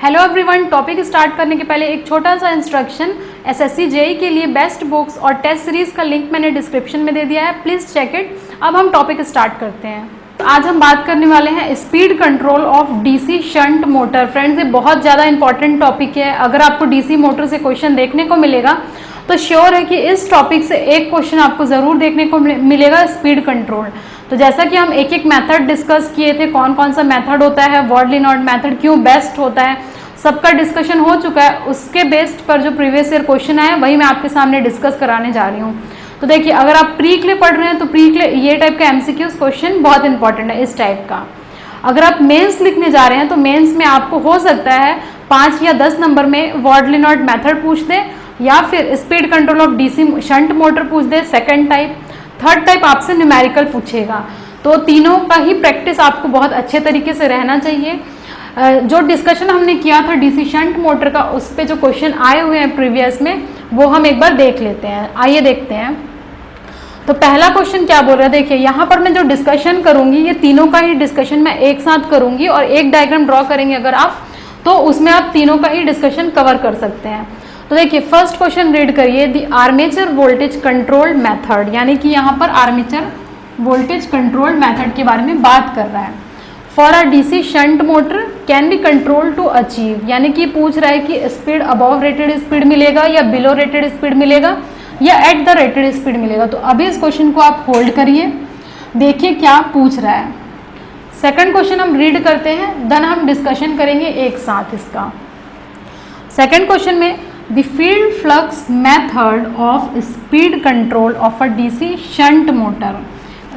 Hello everyone, topic start करने के पहले एक छोटा सा इंस्ट्रक्शन। एसएससी जेई के लिए बेस्ट बुक्स और टेस्ट सीरीज का लिंक मैंने डिस्क्रिप्शन में दे दिया है, प्लीज़ चेक इट। अब हम टॉपिक स्टार्ट करते हैं। आज हम बात करने वाले हैं speed control of DC shunt motor. Friends, ये बहुत ज़्यादा इंपॉर्टेंट टॉपिक है। अगर आपको डीसी मोटर से क्वेश्चन देखने को मिलेगा तो श्योर है कि इस टॉपिक से एक क्वेश्चन आपको ज़रूर देखने को मिलेगा, स्पीड कंट्रोल। तो जैसा कि हम एक एक मेथड डिस्कस किए थे, कौन कौन सा मेथड होता है, वर्ड लिनॉट मेथड क्यों बेस्ट होता है, सबका डिस्कशन हो चुका है। उसके बेस्ड पर जो प्रीवियस ईयर क्वेश्चन आए वही मैं आपके सामने डिस्कस कराने जा रही हूँ। तो देखिए, अगर आप प्री के लिए पढ़ रहे हैं तो प्री के लिए ये टाइप का एमसीक्यूज क्वेश्चन बहुत इंपॉर्टेंट है इस टाइप का। अगर आप मेंस लिखने जा रहे हैं तो मेंस में आपको हो सकता है 5 या 10 नंबर में वर्ड लिनॉट मेथड पूछ दे या फिर speed control of DC shunt motor पूछ दे सेकंड टाइप। थर्ड टाइप आपसे न्यूमेरिकल पूछेगा। तो तीनों का ही प्रैक्टिस आपको बहुत अच्छे तरीके से रहना चाहिए। जो डिस्कशन हमने किया था डीसी शंट मोटर का, उस पे जो क्वेश्चन आए हुए हैं प्रीवियस में, वो हम एक बार देख लेते हैं। आइए देखते हैं। तो पहला क्वेश्चन क्या बोल रहा है, देखिए यहाँ पर मैं जो डिस्कशन करूंगी ये तीनों का ही डिस्कशन मैं एक साथ करूंगी और एक डायग्राम ड्रॉ करेंगे अगर आप, तो उसमें आप तीनों का ही डिस्कशन कवर कर सकते हैं। तो देखिए, फर्स्ट क्वेश्चन रीड करिए। The armature voltage control method, यानी कि यहाँ पर आर्मेचर वोल्टेज कंट्रोल मेथड के बारे में बात कर रहा है। For a DC shunt motor can be control to achieve, यानी कि पूछ रहा है कि स्पीड अबव रेटेड स्पीड मिलेगा या बिलो रेटेड स्पीड मिलेगा या एट द रेटेड स्पीड मिलेगा। तो अभी इस क्वेश्चन को आप होल्ड करिए, देखिए क्या पूछ रहा है। सेकंड क्वेश्चन हम रीड करते हैं, देन हम डिस्कशन करेंगे एक साथ इसका। सेकंड क्वेश्चन में the field flux method of speed control of a DC shunt motor,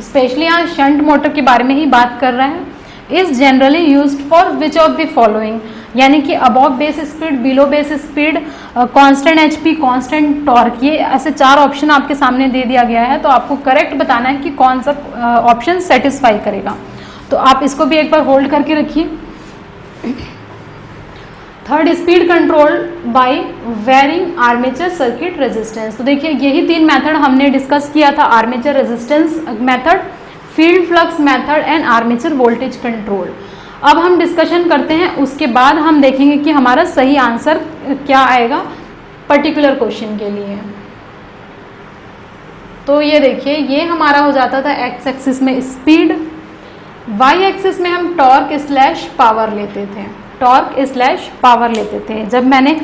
specially यहाँ शंट मोटर के बारे में ही बात कर रहा है, is generally used for which of the following, यानी कि above base speed, below base speed, constant HP, constant torque. ये ऐसे 4 ऑप्शन आपके सामने दे दिया गया है, तो आपको करेक्ट बताना है कि कौन सा ऑप्शन सेटिस्फाई करेगा। तो आप इसको भी एक बार होल्ड करके रखिए। Third, speed control by varying armature circuit resistance. तो देखिए, यही 3 मेथड हमने डिस्कस किया था, armature resistance method, field flux method and armature voltage control. अब हम डिस्कशन करते हैं, उसके बाद हम देखेंगे कि हमारा सही आंसर क्या आएगा पर्टिकुलर क्वेश्चन के लिए। तो ये देखिए, ये हमारा हो जाता था एक्स एक्सिस में स्पीड, वाई एक्सिस में हम टॉर्क स्लैश पावर लेते थे, टॉर्क स्लैश पावर लेते थे। जब मैंने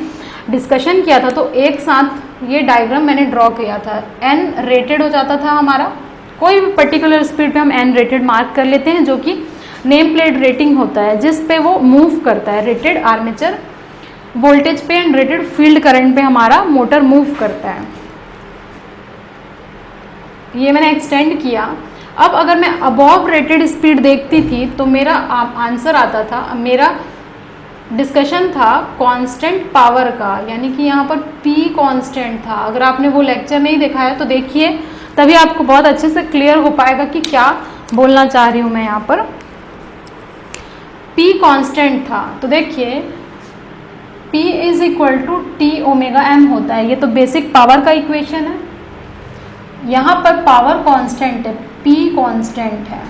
डिस्कशन किया था तो एक साथ ये डायग्राम मैंने ड्रॉ किया था। एन रेटेड हो जाता था हमारा, कोई भी पर्टिकुलर स्पीड पे हम एन रेटेड मार्क कर लेते हैं, जो कि नेम प्लेट रेटिंग होता है जिस पे वो मूव करता है। रेटेड आर्मेचर वोल्टेज पे एंड रेटेड फील्ड करंट पे हमारा मोटर मूव करता है। ये मैंने एक्सटेंड किया। अब अगर मैं अबव रेटेड स्पीड देखती थी तो मेरा आंसर आता था, मेरा डिस्कशन था कांस्टेंट पावर का, यानी कि यहाँ पर P कांस्टेंट था। अगर आपने वो लेक्चर नहीं देखा है तो देखिए, तभी आपको बहुत अच्छे से क्लियर हो पाएगा कि क्या बोलना चाह रही हूँ मैं यहाँ पर। P कांस्टेंट था, तो देखिए P is equal to T omega M होता है। ये तो बेसिक पावर का इक्वेशन है। यहाँ पर पावर कांस्टेंट है, P कांस्टेंट है,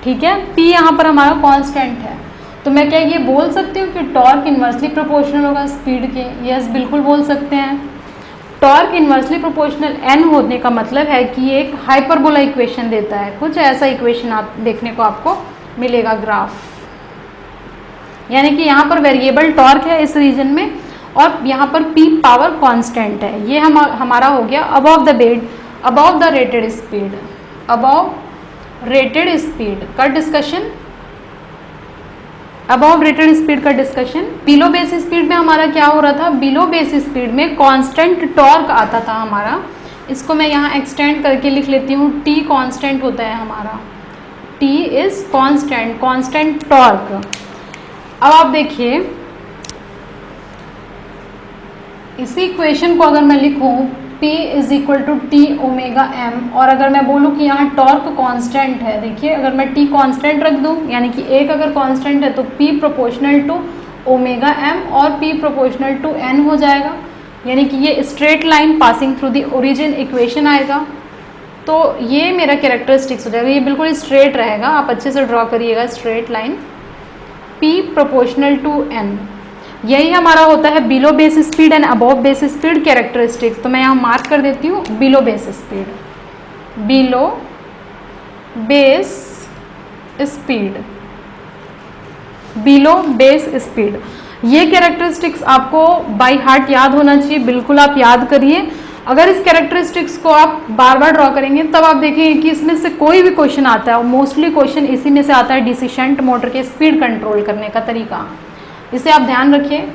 ठीक है। P यहाँ पर हमारा कांस्टेंट है, तो मैं क्या ये बोल सकती हूँ कि टॉर्क इन्वर्सली प्रोपोर्शनल होगा स्पीड के? यस, बिल्कुल बोल सकते हैं। टॉर्क इन्वर्सली प्रोपोर्शनल n होने का मतलब है कि ये एक हाइपरबोला इक्वेशन देता है। कुछ ऐसा इक्वेशन आप देखने को आपको मिलेगा ग्राफ, यानी कि यहाँ पर वेरिएबल टॉर्क है इस रीजन में और यहाँ पर P पावर कांस्टेंट है। ये हमारा हो गया above the bed, above the rated speed, above rated speed का डिस्कशन, अबव रेटेड स्पीड का डिस्कशन। बिलो बेस स्पीड में हमारा क्या हो रहा था, बिलो बेस स्पीड में कांस्टेंट टॉर्क आता था हमारा। इसको मैं यहाँ एक्सटेंड करके लिख लेती हूँ, T कांस्टेंट होता है हमारा, T is constant, constant torque. अब आप देखिए, इसी इक्वेशन को अगर मैं लिखूँ P is equal to T omega M, और अगर मैं बोलूँ कि यहाँ टॉर्क कांस्टेंट है, देखिए अगर मैं T कांस्टेंट रख दूँ, यानी कि एक अगर कांस्टेंट है तो P proportional to omega M और P प्रोपोर्शनल टू n हो जाएगा, यानी कि ये straight line passing through the origin equation आएगा। तो ये मेरा कैरेक्टरिस्टिक्स हो जाएगा, ये बिल्कुल स्ट्रेट रहेगा। आप अच्छे से ड्रॉ करिएगा straight line. P proportional to N। यही हमारा होता है below base speed and above base speed characteristics. तो मैं यहाँ मार्क कर देती हूँ below base speed, below base speed, below base speed. ये कैरेक्टरिस्टिक्स आपको बाय हार्ट याद होना चाहिए, बिल्कुल आप याद करिए। अगर इस कैरेक्टरिस्टिक्स को आप बार बार ड्रॉ करेंगे तब आप देखेंगे कि इसमें से कोई भी क्वेश्चन आता है और मोस्टली क्वेश्चन इसी में से आता है, डीसी शंट मोटर के स्पीड कंट्रोल करने का तरीका। इसे आप ध्यान रखिए।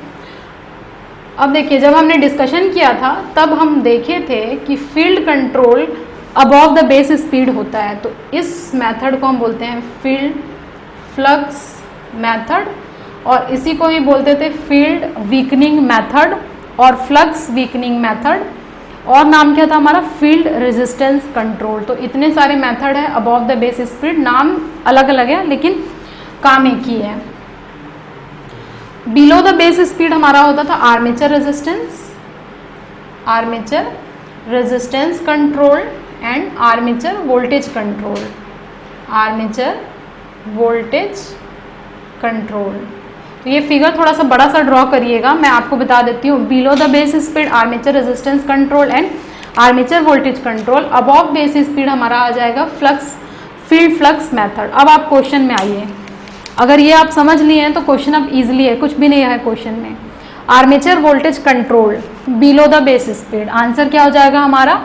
अब देखिए, जब हमने डिस्कशन किया था तब हम देखे थे कि field control above the base speed होता है। तो इस मेथड को हम बोलते हैं फील्ड फ्लक्स मेथड, और इसी को ही बोलते थे फील्ड वीकनिंग मेथड और फ्लक्स वीकनिंग मेथड, और नाम क्या था हमारा, फील्ड रेजिस्टेंस कंट्रोल। तो इतने सारे मेथड है अबव द बेस स्पीड, नाम अलग अलग है लेकिन काम एक ही है। बिलो द बेस स्पीड हमारा होता था armature resistance control and armature voltage control, armature voltage control. तो ये फिगर थोड़ा सा बड़ा सा ड्रॉ करिएगा, मैं आपको बता देती हूँ। Below the base speed armature resistance control and armature voltage control. Above base speed हमारा आ जाएगा फील्ड फ्लक्स मेथड। अब आप क्वेश्चन में आइए, अगर ये आप समझ लिए हैं तो क्वेश्चन अब इजीली है, कुछ भी नहीं है क्वेश्चन में। Armature voltage control below the base speed, answer क्या हो जाएगा हमारा,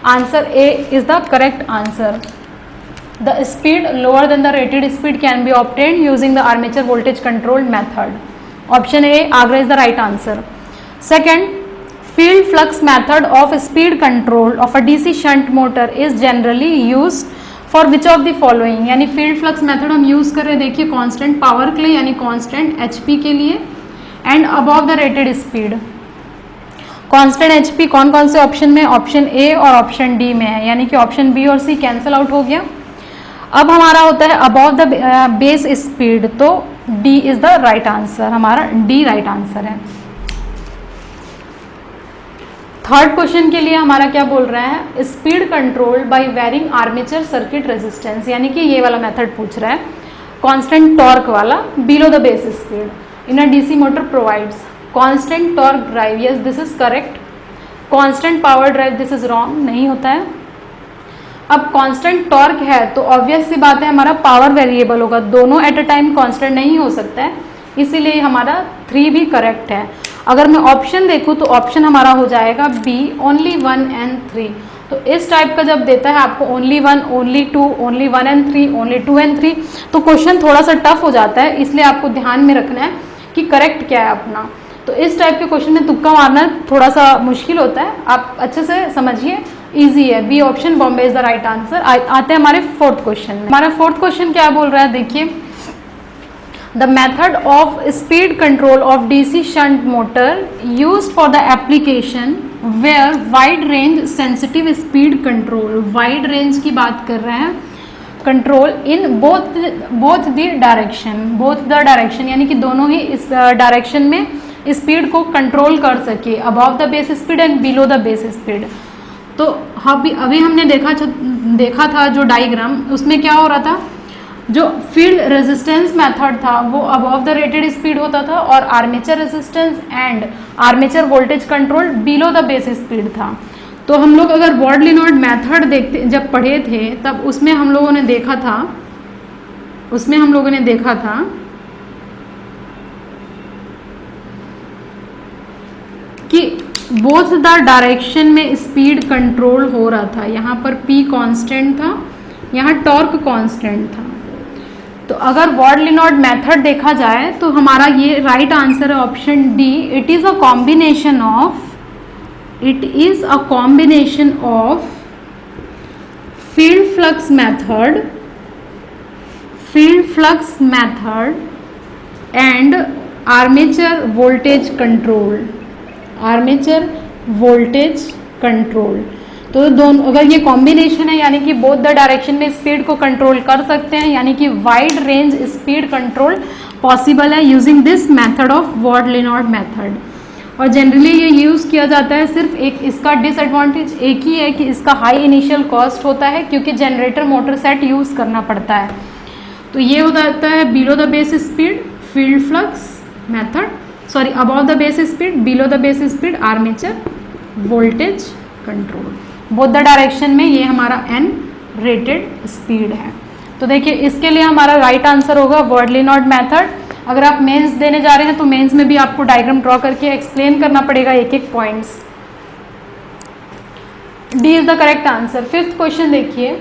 answer A is the correct answer. The speed lower than the rated speed can be obtained using the armature voltage control method. Option A, Agra is the right answer. Second, field flux method of speed control of a DC shunt motor is generally used for which of the following। यानी field flux method हम use कर रहे हैं, देखिए constant power के लिए यानी constant HP के लिए and above the rated speed। constant HP कौन कौन से ऑप्शन में, ऑप्शन A और ऑप्शन D में है, यानी कि ऑप्शन B और C कैंसिल आउट हो गया। अब हमारा होता है अबव द बेस स्पीड, तो D is the right answer, हमारा D राइट आंसर है। थर्ड क्वेश्चन के लिए हमारा क्या बोल रहा है, speed control by varying armature circuit resistance, यानी कि ये वाला मेथड पूछ रहा है, कांस्टेंट टॉर्क वाला below the base speed in a DC motor provides constant torque drive, yes this is correct. Constant power drive, this is wrong, नहीं होता है। अब कांस्टेंट टॉर्क है तो ऑब्वियस सी बात है हमारा पावर वेरिएबल होगा, दोनों एट अ टाइम कांस्टेंट नहीं हो सकता है, इसीलिए हमारा 3 भी करेक्ट है। अगर मैं ऑप्शन देखूँ तो ऑप्शन हमारा हो जाएगा बी, ओनली 1 एंड 3। तो इस टाइप का जब देता है आपको only 1, only 2, only 1 and 3, only 2 and 3, तो क्वेश्चन थोड़ा सा टफ हो जाता है, इसलिए आपको ध्यान में रखना है कि करेक्ट क्या है अपना। तो इस टाइप के क्वेश्चन में तुक्का मारना थोड़ा सा मुश्किल होता है, आप अच्छे से समझिए, इजी है। B option Bombay is the right answer. आते हैं हमारे फोर्थ क्वेश्चन में। हमारा फोर्थ क्वेश्चन क्या बोल रहा है, देखिए, the method of speed control of DC shunt motor used for the application where wide range sensitive speed control, wide range की बात कर रहे हैं, control in both the direction, यानी कि दोनों ही इस डायरेक्शन में स्पीड को कंट्रोल कर सके, above the base speed and below the base speed. तो अभी हमने देखा था जो डायग्राम, उसमें क्या हो रहा था, जो फील्ड रेजिस्टेंस मेथड था वो अबव द रेटेड स्पीड होता था और armature resistance and armature voltage control below the base speed था। तो हम लोग अगर वॉर्ड लिनोर्ड मेथड देखते जब पढ़े थे तब उसमें हम लोगों ने देखा था कि बोथ द डायरेक्शन में स्पीड कंट्रोल हो रहा था। यहाँ पर P कांस्टेंट था, यहाँ टॉर्क कांस्टेंट था। तो अगर वॉर्ड लिनोर्ड मेथड देखा जाए तो हमारा ये राइट आंसर है option D. It is a combination of field flux method and armature voltage control. तो दोनों, अगर ये कॉम्बिनेशन है यानी कि बोथ द डायरेक्शन में स्पीड को कंट्रोल कर सकते हैं, यानी कि wide range speed control possible है using this method of Ward Leonard method. और जनरली ये यूज़ किया जाता है, सिर्फ एक इसका डिसएडवांटेज एक ही है कि इसका हाई इनिशियल कॉस्ट होता है क्योंकि जनरेटर मोटर सेट यूज़ करना पड़ता है। तो ये हो जाता है below the base speed field flux method, sorry above the base speed, below the base speed, armature, voltage control, both the direction में ये हमारा एन रेटेड स्पीड है। तो देखिए इसके लिए हमारा राइट आंसर होगा वर्डली-नॉट मेथड। अगर आप मेंस देने जा रहे हैं तो मेंस में भी आपको डायग्राम ड्रॉ करके एक्सप्लेन करना पड़ेगा एक एक points. D is the correct answer. Fifth question देखिए,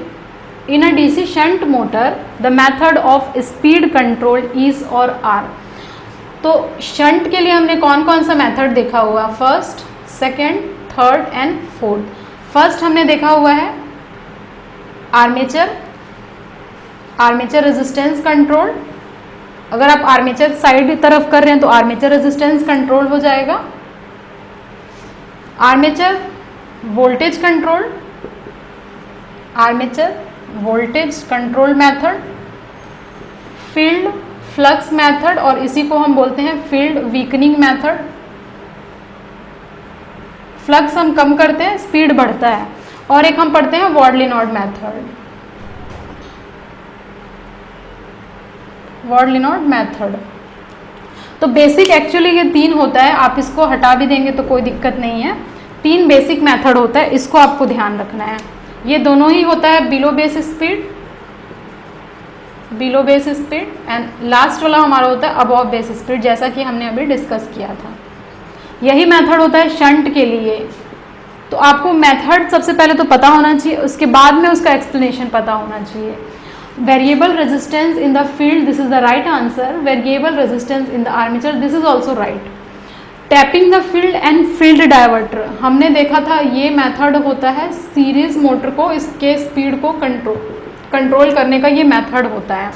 in a DC shunt motor the method of speed control is और आर। तो शंट के लिए हमने कौन कौन सा मेथड देखा हुआ, first, second, third and fourth. First हमने देखा हुआ है आर्मेचर, आर्मेचर रेजिस्टेंस कंट्रोल। अगर आप आर्मेचर साइड तरफ कर रहे हैं तो आर्मेचर रेजिस्टेंस कंट्रोल हो जाएगा। Armature voltage control, armature voltage control method, field flux method और इसी को हम बोलते हैं फील्ड वीकनिंग मेथड। फ्लक्स हम कम करते हैं, स्पीड बढ़ता है। और एक हम पढ़ते हैं वर्डली-नॉट मेथड, वर्डली-नॉट मेथड। तो बेसिक एक्चुअली ये तीन होता है, आप इसको हटा भी देंगे तो कोई दिक्कत नहीं है। तीन बेसिक मेथड होता है, इसको आपको ध्यान रखना है। ये दोनों ही होता है below base speed, below base speed, and last वाला हमारा होता है अबव बेस स्पीड, जैसा कि हमने अभी डिस्कस किया था। यही मेथड होता है शंट के लिए। तो आपको मेथड सबसे पहले तो पता होना चाहिए, उसके बाद में उसका एक्सप्लेनेशन पता होना चाहिए। Variable resistance in the field, this is the right answer. Variable resistance in the armature, this is also right. Tapping the field and field diverter, हमने देखा था ये मेथड होता है सीरीज मोटर को, इसके स्पीड को कंट्रोल करने का ये मेथड होता है,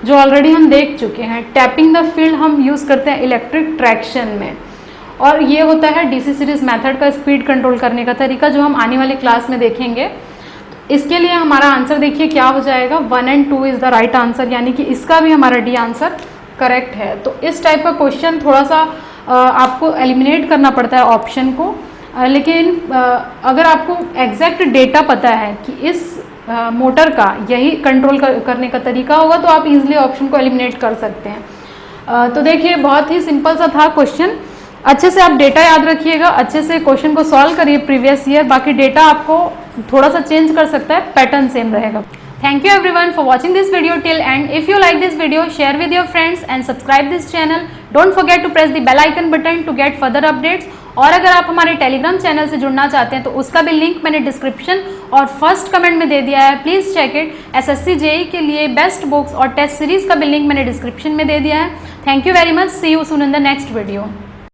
जो ऑलरेडी हम देख चुके हैं। टैपिंग द फील्ड हम यूज़ करते हैं इलेक्ट्रिक ट्रैक्शन में, और ये होता है डीसी सीरीज मेथड का स्पीड कंट्रोल करने का तरीका, जो हम आने वाली क्लास में देखेंगे। इसके लिए हमारा आंसर देखिए क्या हो जाएगा, 1 and 2 is the right answer, यानी कि इसका भी हमारा डी आंसर करेक्ट है। तो इस टाइप का क्वेश्चन थोड़ा सा आपको एलिमिनेट करना पड़ता है ऑप्शन को, लेकिन अगर आपको एग्जैक्ट डेटा पता है कि इस मोटर का यही कंट्रोल करने का तरीका होगा तो आप इजीली ऑप्शन को एलिमिनेट कर सकते हैं। तो देखिए बहुत ही सिंपल सा था क्वेश्चन। अच्छे से आप डेटा याद रखिएगा, अच्छे से क्वेश्चन को सॉल्व करिए प्रीवियस ईयर। बाकी डेटा आपको थोड़ा सा चेंज कर सकता है, पैटर्न सेम रहेगा। Thank you everyone for watching this video till end. If you like this video, share with your friends and subscribe this channel. Don't forget to press the bell icon button to get further updates. और अगर आप हमारे Telegram channel से जुड़ना चाहते हैं तो उसका भी लिंक मैंने डिस्क्रिप्शन और फर्स्ट कमेंट में दे दिया है, please check it. SSC JE के लिए बेस्ट बुक्स और टेस्ट सीरीज का भी लिंक मैंने डिस्क्रिप्शन में दे दिया है। Thank you very much, see you soon in the next video.